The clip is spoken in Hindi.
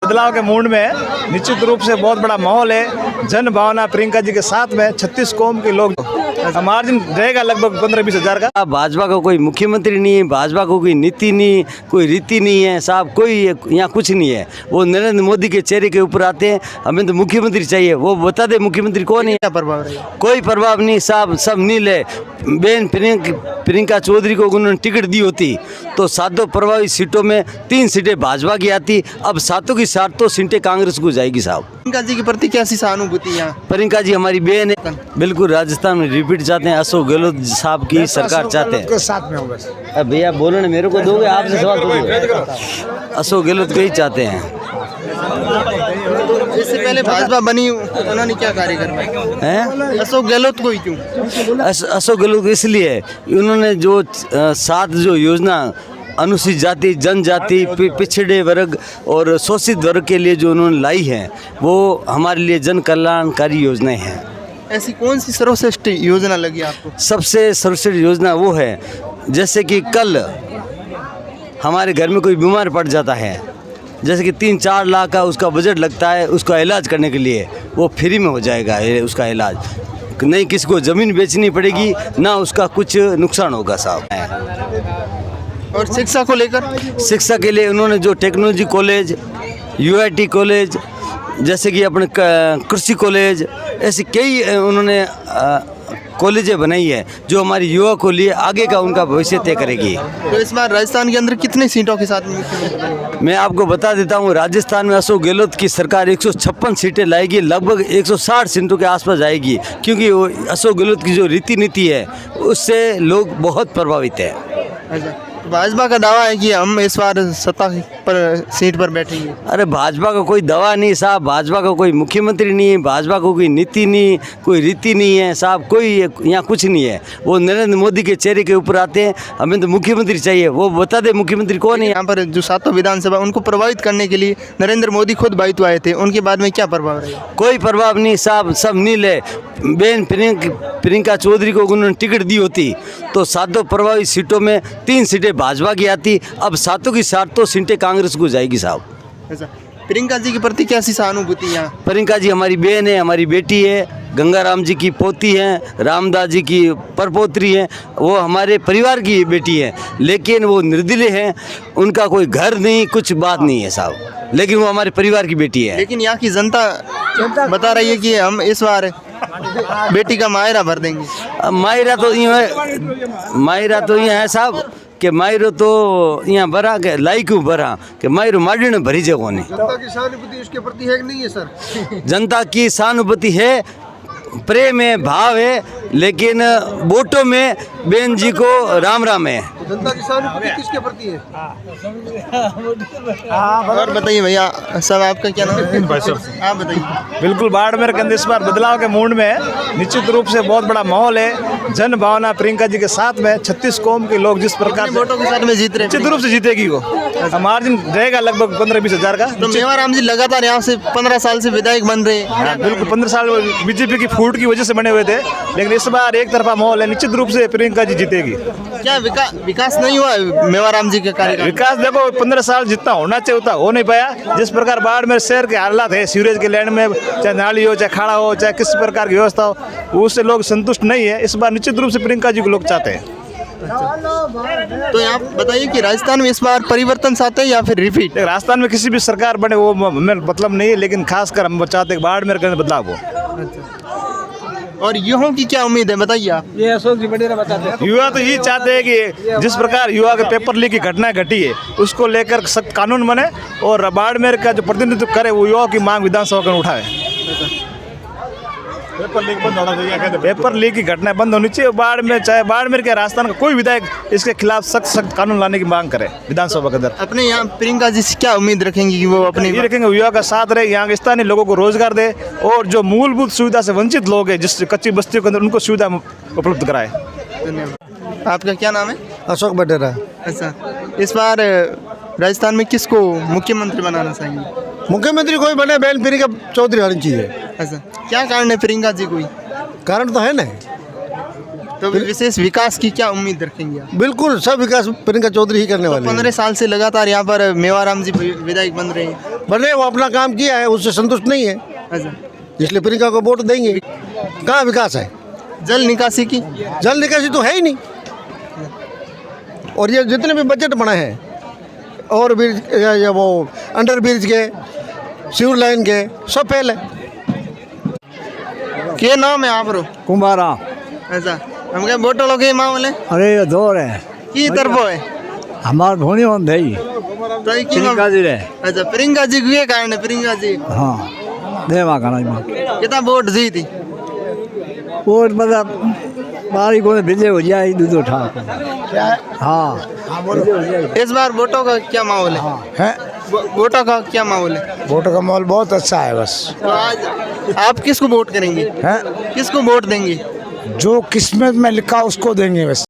बदलाव के मूड में है। निश्चित रूप से बहुत बड़ा माहौल है, जन भावना प्रियंका जी के साथ में 36 कौम के लोग, मार्जिन रहेगा लगभग 15-20 हज़ार का। भाजपा का कोई मुख्यमंत्री नहीं है, भाजपा को कोई नीति नहीं, कोई रीति नहीं है साहब, कोई यहाँ कुछ नहीं है। वो नरेंद्र मोदी के चेहरे के ऊपर आते हैं, हमें तो मुख्यमंत्री चाहिए, वो बता दे मुख्यमंत्री कौन है। क्या प्रभाव रहेगा? कोई प्रभाव नहीं साहब, सब नील है। बहन प्रियंका चौधरी को उन्होंने टिकट दी होती तो सातों प्रभावित सीटों में 3 सीटें भाजपा की आती, अब सातों की सातों सीटें कांग्रेस को जाएगी साहब। प्रियंका जी के प्रति कैसी सहानुभूति यहाँ? प्रियंका जी हमारी बहन है, बिल्कुल राजस्थान में रिपीट चाहते हैं, अशोक गहलोत साहब की सरकार चाहते हैं। साथ में होगा। अब भैया बोलो ना, मेरे को दोगे, आपसे सवाल दोगे। अशोक गहलोत को ही चाहते हैं। इससे पहले भाजपा बनी, उन्होंने क्या कार्य करवाए हैं? अशोक गहलोत को ही क्यों? अशोक गहलोत इसलिए उन्होंने जो 7 जो योजना अनुसूचित जाति, जनजाति, पिछड़े वर्ग और शोषित वर्ग के लिए जो उन्होंने लाई है, वो हमारे लिए जन कल्याणकारी योजनाएं हैं। ऐसी कौन सी सर्वश्रेष्ठ योजना लगी आपको? सबसे सर्वश्रेष्ठ योजना वो है, जैसे कि कल हमारे घर में कोई बीमार पड़ जाता है, जैसे कि 3-4 लाख का उसका बजट लगता है, उसका इलाज करने के लिए वो फ्री में हो जाएगा उसका इलाज, नहीं किसी को ज़मीन बेचनी पड़ेगी, ना उसका कुछ नुकसान होगा साहब। और शिक्षा को लेकर? शिक्षा के लिए उन्होंने जो टेक्नोलॉजी कॉलेज, UIT कॉलेज, जैसे कि अपने कृषि कॉलेज, ऐसे कई उन्होंने कॉलेजें बनाई है जो हमारी युवा को लिए आगे का उनका भविष्य तय करेगी। तो इस बार राजस्थान के अंदर कितने सीटों के साथ मुख्यमंत्री बनेंगे? मैं आपको बता देता हूँ, राजस्थान में अशोक गहलोत की सरकार 156 सीटें लाएगी, लगभग 160 सीटों के आसपास जाएगी, क्योंकि वो अशोक गहलोत की जो रीति नीति है उससे लोग बहुत प्रभावित हैं। अच्छा, भाजपा का दावा है कि हम इस बार सत्ता पर सीट पर बैठेंगे। अरे भाजपा का कोई दावा नहीं साहब, भाजपा का कोई मुख्यमंत्री नहीं है, भाजपा को कोई नीति नहीं, कोई रीति नहीं है साहब, कोई यहाँ कुछ नहीं है। वो नरेंद्र मोदी के चेहरे के ऊपर आते हैं, हमें तो मुख्यमंत्री चाहिए, वो बता दे मुख्यमंत्री कौन है। यहाँ पर जो 7 विधानसभा, उनको प्रभावित करने के लिए नरेंद्र मोदी खुद बैठू आए थे, उनके बाद में क्या प्रभाव रहेगा? कोई प्रभाव नहीं साहब, सब नील है। बहन प्रियंका चौधरी को उन्होंने टिकट दी होती तो सातों प्रभावित सीटों में 3 सीटें भाजपा की आती, अब सातों की सातों सीटें कांग्रेस को जाएगी साहब। अच्छा, प्रियंका जी के प्रति कैसी सहानुभूति यहाँ? प्रियंका जी हमारी बहन है, हमारी बेटी है, गंगाराम जी की पोती हैं, रामदास जी की परपोत्री हैं, वो हमारे परिवार की बेटी है, लेकिन वो निर्दलीय हैं, उनका कोई घर नहीं, कुछ बात नहीं है साहब, लेकिन वो हमारे परिवार की बेटी है। लेकिन यहाँ की जनता बता रही है कि हम इस बार बेटी का मायरा भर देंगे। मायरा तो यहाँ है साहब कि मायरो तो यहाँ भरा के लाई क्यों भरा कि मायरो माडी ने भरी जगह ने। जनता की सहानुभूति इसके प्रति है कि नहीं है सर? जनता की सहानुभूति है, प्रेम है, भाव है, लेकिन वोटों में बहन जी को राम राम है। जनता की सहानुभूति किसके प्रति है? और बताइए भैया, सब आपका क्या नाम है? आप बताइए। बिल्कुल बाड़मेर के अंदर इस बार बदलाव के मूड में है। निश्चित रूप से बहुत बड़ा माहौल है, जन भावना प्रियंका जी के साथ में 36 कौम के लोग जिस प्रकार से वोटों के साथ में जीत रहे हैं, निश्चित रूप से जीतेगी वो, मार्जिन रहेगा लगभग 15-20 हज़ार का। तो मेवाराम जी लगातार यहाँ से 15 साल से विधायक बन रहे हैं। बिल्कुल 15 साल बीजेपी की फूट की वजह से बने हुए थे, लेकिन इस बार एक तरफा माहौल है, निश्चित रूप से प्रियंका जी जीतेगी। क्या विकास नहीं हुआ मेवाराम जी के कार्यकाल? विकास देखो 15 साल जितना होना चाहिए उतना हो नहीं पाया। जिस प्रकार बाड़मेर शहर के हालात है, सीवरेज के लैंड में चाहे नाली हो, चाहे खाड़ा हो, चाहे किसी प्रकार की व्यवस्था हो, उससे लोग संतुष्ट नहीं है। इस बार निश्चित रूप से प्रियंका जी को लोग चाहते हैं। तो आप बताइए कि राजस्थान में इस बार परिवर्तन चाहते हैं या फिर रिपीट? राजस्थान में किसी भी सरकार बने वो हमें मतलब नहीं है, लेकिन खासकर हम चाहते हैं बाड़मेर के बदलाव हो। और युवाओं की क्या उम्मीद है, बताइए आप। ये अशोक जी बडेरा बताते हैं। युवा तो यही चाहते हैं कि जिस प्रकार युवा के पेपर लीक की घटनाएं घटी है उसको लेकर सख्त कानून बने और बाड़मेर का जो प्रतिनिधित्व करे वो युवाओं की मांग विधानसभा में उठाए। पेपर लीक बंद होना चाहिए, पेपर लीक की घटनाएं बंद होनी चाहिए। बाड़मेर चाहे बाड़मेर के राजस्थान का कोई विधायक इसके खिलाफ सख्त कानून लाने की मांग करे विधानसभा के अंदर। अपने यहाँ प्रियंका जी से क्या उम्मीद रखेंगे कि वो अपने ये रखेंगे युवा का साथ रहे, यहाँ के स्थानीय लोगों को रोजगार दे और जो मूलभूत सुविधा से वंचित लोग हैं जिस कच्ची बस्तियों के अंदर उनको सुविधा उपलब्ध कराए। धन्यवाद। आपका क्या नाम है? अशोक बडेरा। अच्छा, इस बार राजस्थान में किसको मुख्यमंत्री बनाना चाहेंगे? मुख्यमंत्री कोई बने, बहन प्रियंका चौधरी होनी चाहिए। अच्छा, क्या कारण है प्रियंका जी कोई? कारण तो है ना, तो विशेष विकास की क्या उम्मीद रखेंगे आप? बिल्कुल सब विकास प्रियंका चौधरी ही करने वाली है। 15 साल से लगातार यहाँ पर मेवाराम जी विधायक बन रहे हैं, बने वो अपना काम किया है, उससे संतुष्ट नहीं है, अच्छा, इसलिए प्रियंका को वोट देंगे। कहाँ विकास है? जल निकासी की जल निकासी तो है ही नहीं। और ये जितने भी बजट बने हैं, और ब्रिज ये वो अंडर ब्रिज के, सीवर लाइन के, सब फेल है। के नाम है आप रो? कुंभारा। अच्छा, हम क्या वोट लोग मामले अरे ये दौर है की तरफो है? हमार धोनी होन दई तो ये की प्रियंका जी रे। अच्छा, प्रियंका जी के कारण है, प्रियंका जी हाँ देवा खाना कितना वोट दी थी? वो मतलब बारी को भेजे हो जाए दूध उठा हाँ इस बार वोटों का क्या माहौल है? वोटों का क्या माहौल है? वोट का माहौल बहुत अच्छा है। बस तो आज आप किसको वोट करेंगे? है किसको वोट देंगे? जो किस्मत में लिखा उसको देंगे बस।